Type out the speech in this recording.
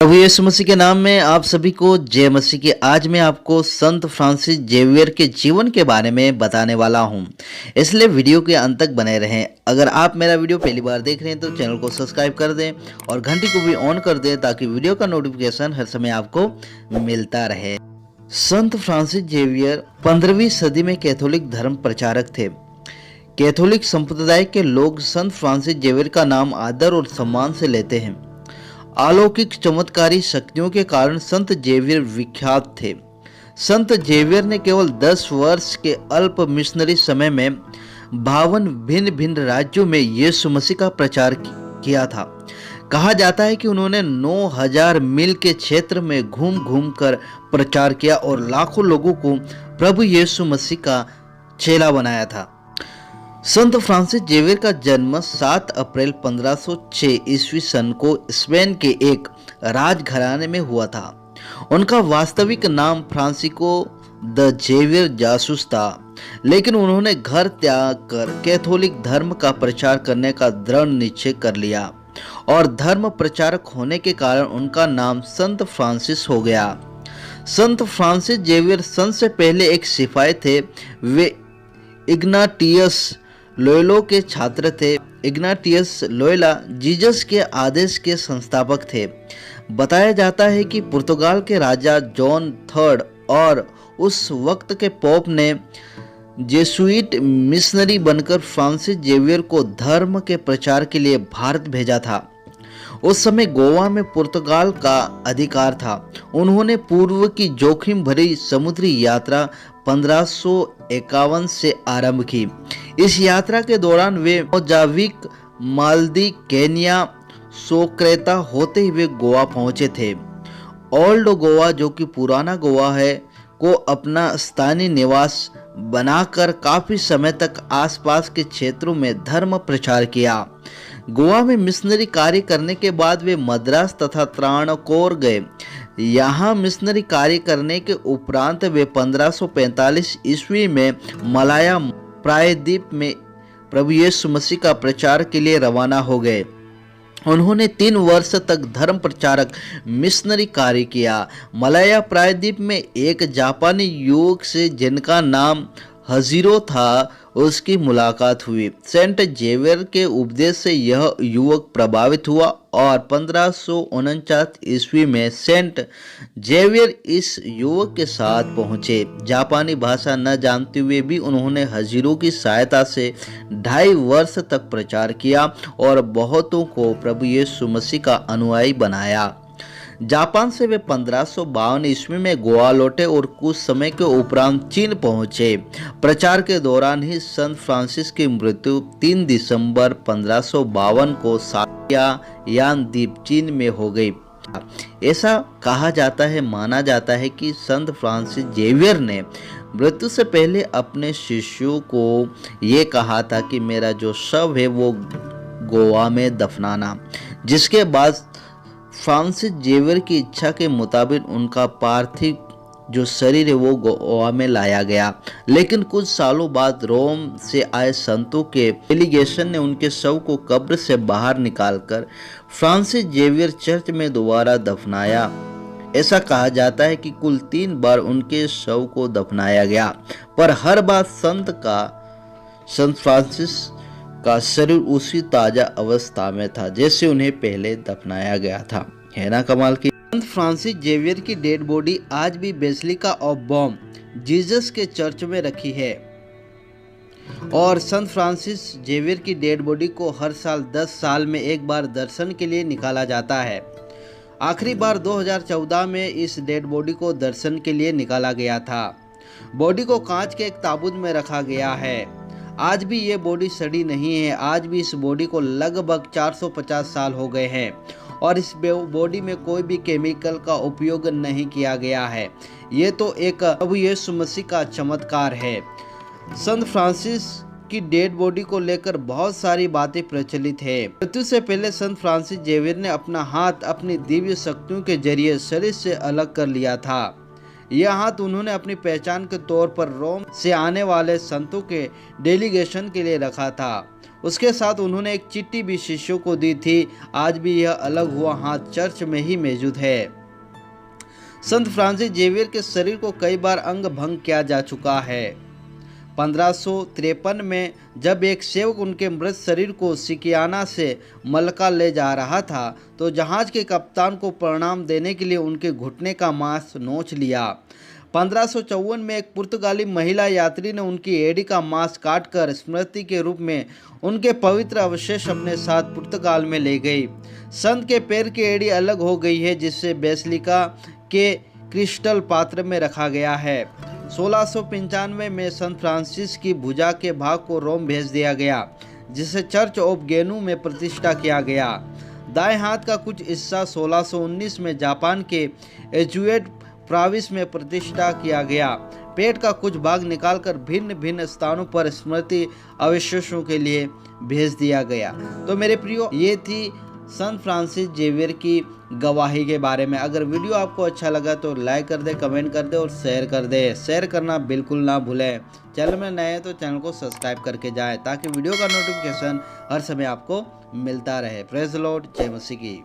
प्रभु यीशु मसीह के नाम में आप सभी को जय मसीह की। आज मैं आपको संत फ्रांसिस जेवियर के जीवन के बारे में बताने वाला हूं, इसलिए वीडियो के अंत तक बने रहें। अगर आप मेरा वीडियो पहली बार देख रहे हैं तो चैनल को सब्सक्राइब कर दें और घंटी को भी ऑन कर दें ताकि वीडियो का नोटिफिकेशन हर समय आपको मिलता रहे। संत फ्रांसिस जेवियर 15वीं सदी में कैथोलिक धर्म प्रचारक थे। कैथोलिक संप्रदाय के लोग संत फ्रांसिस जेवियर का नाम आदर और सम्मान से लेते हैं। अलौकिक चमत्कारी शक्तियों के कारण संत जेवियर विख्यात थे। संत जेवियर ने केवल 10 वर्ष के अल्प मिशनरी समय में 52 भिन्न भिन्न राज्यों में यीशु मसीह का प्रचार किया था। कहा जाता है कि उन्होंने 9000 मील के क्षेत्र में घूम घूम कर प्रचार किया और लाखों लोगों को प्रभु यीशु मसीह का चेला बनाया था। संत फ्रांसिस जेवियर का जन्म 7 अप्रैल 1506 ईस्वी सन को स्पेन के एक राजघराने में हुआ था। उनका वास्तविक नाम फ्रांसिस्को द जेवियर जासूस था, लेकिन उन्होंने घर त्याग कर कैथोलिक धर्म का प्रचार करने का दृढ़ निश्चय कर लिया और धर्म प्रचारक होने के कारण उनका नाम संत फ्रांसिस हो गया। संत फ्रांसिस जेवियर सन से पहले एक सिपाही थे। वे इग्नाटियस लोयला के छात्र थे। इग्नाटियस लोयला जीसस के आदेश के संस्थापक थे। बताया जाता है कि पुर्तगाल के राजा जॉन III और उस वक्त के पोप ने जेसुइट मिशनरी बनकर फ्रांसिस जेवियर को धर्म के प्रचार के लिए भारत भेजा था। उस समय गोवा में पुर्तगाल का अधिकार था। उन्होंने पूर्व की जोखिम भरी समुद्री यात्रा 1551 से आरंभ की। इस यात्रा के दौरान वे मोजाम्बिक, मालदी, केन्या, सोक्रेता होते हुए गोवा पहुंचे थे। ओल्ड गोवा, जो कि पुराना गोवा है, को अपना स्थानीय निवास बनाकर काफी समय तक आसपास के क्षेत्रों में धर्म प्रचार किया। गोवा में मिशनरी कार्य करने के बाद वे मद्रास तथा त्रावणकोर गए। यहाँ मिशनरी कार्य करने के उपरांत वे 1545 ईस्वी में मलाया प्रायद्वीप में प्रभु यीशु मसीह का प्रचार के लिए रवाना हो गए। उन्होंने 3 वर्ष तक धर्म प्रचारक मिशनरी कार्य किया। मलाया प्रायद्वीप में एक जापानी युवक से, जिनका नाम हजीरो था, उसकी मुलाकात हुई। सेंट जेवियर के उपदेश से यह युवक प्रभावित हुआ और 1549 ईस्वी में सेंट जेवियर इस युवक के साथ पहुंचे। जापानी भाषा न जानते हुए भी उन्होंने हजीरो की सहायता से 2.5 वर्ष तक प्रचार किया और बहुतों को प्रभु यीशु मसीह का अनुयायी बनाया। जापान से वे 1552 ईस्वी में गोवा लौटे और कुछ समय के उपरांत चीन पहुंचे। प्रचार के दौरान ही संत फ्रांसिस की मृत्यु 3 दिसंबर 1552 को यान द्वीप चीन में हो गई। ऐसा कहा जाता है, माना जाता है कि संत फ्रांसिस जेवियर ने मृत्यु से पहले अपने शिष्यों को ये कहा था कि मेरा जो शव है वो गोवा में दफनाना। जिसके बाद फ्रांसिस जेवियर की इच्छा के मुताबिक उनका पार्थिव जो शरीर है वो गोवा में लाया गया। लेकिन कुछ सालों बाद रोम से आए संतों के डेलीगेशन ने उनके शव को कब्र से बाहर निकालकर फ्रांसिस जेवियर चर्च में दोबारा दफनाया। ऐसा कहा जाता है कि कुल 3 बार उनके शव को दफनाया गया, पर हर बार संत फ्रांसिस का शरीर उसी ताजा अवस्था में था जैसे उन्हें पहले दफनाया गया था। है ना कमाल की। संत फ्रांसिस जेवियर की डेड बॉडी आज भी बेसिलिका ऑफ बॉम जीसस के चर्च में रखी है और संत फ्रांसिस जेवियर की डेड बॉडी को हर साल 10 साल में एक बार दर्शन के लिए निकाला जाता है। आखिरी बार 2014 में इस डेड बॉडी को दर्शन के लिए निकाला गया था। बॉडी को कांच के एक ताबूत में रखा गया है। आज भी ये बॉडी सड़ी नहीं है। आज भी इस बॉडी को लगभग 450 साल हो गए हैं और इस बॉडी में कोई भी केमिकल का उपयोग नहीं किया गया है। ये तो एक प्रभु यीशु मसीह का चमत्कार है। संत फ्रांसिस की डेड बॉडी को लेकर बहुत सारी बातें प्रचलित है। मृत्यु से पहले संत फ्रांसिस जेवियर ने अपना हाथ अपनी दिव्य शक्तियों के जरिए शरीर से अलग कर लिया था। यह हाथ उन्होंने अपनी पहचान के तौर पर रोम से आने वाले संतों के डेलीगेशन के लिए रखा था। उसके साथ उन्होंने एक चिट्ठी भी शिष्यों को दी थी। आज भी यह अलग हुआ हाथ चर्च में ही मौजूद है। संत फ्रांसिस जेवियर के शरीर को कई बार अंग भंग किया जा चुका है। 1553 में जब एक सेवक उनके मृत शरीर को सिकियाना से मलका ले जा रहा था तो जहाज के कप्तान को प्रणाम देने के लिए उनके घुटने का मांस नोच लिया। 1554 में एक पुर्तगाली महिला यात्री ने उनकी एड़ी का मांस काटकर स्मृति के रूप में उनके पवित्र अवशेष अपने साथ पुर्तगाल में ले गई। संत के पैर की एड़ी अलग हो गई है, जिससे बेसिलिका के क्रिस्टल पात्र में रखा गया है। 1695 में संत फ्रांसिस की भुजा के भाग को रोम भेज दिया गया, जिसे चर्च ऑफ गेनू में प्रतिष्ठा किया गया। दाएं हाथ का कुछ हिस्सा 1619 में जापान के एजुएट प्राविस में प्रतिष्ठा किया गया। पेट का कुछ भाग निकालकर भिन्न भिन्न स्थानों पर स्मृति अवशेषों के लिए भेज दिया गया। तो मेरे प्रियो, ये थी संत फ्रांसिस जेवियर की गवाही के बारे में। अगर वीडियो आपको अच्छा लगा तो लाइक कर दे, कमेंट कर दे और शेयर कर दे। शेयर करना बिल्कुल ना भूलें। चैनल में नए हैं तो चैनल को सब्सक्राइब करके जाएं ताकि वीडियो का नोटिफिकेशन हर समय आपको मिलता रहे। प्रेज द लॉर्ड, जय मसीह की।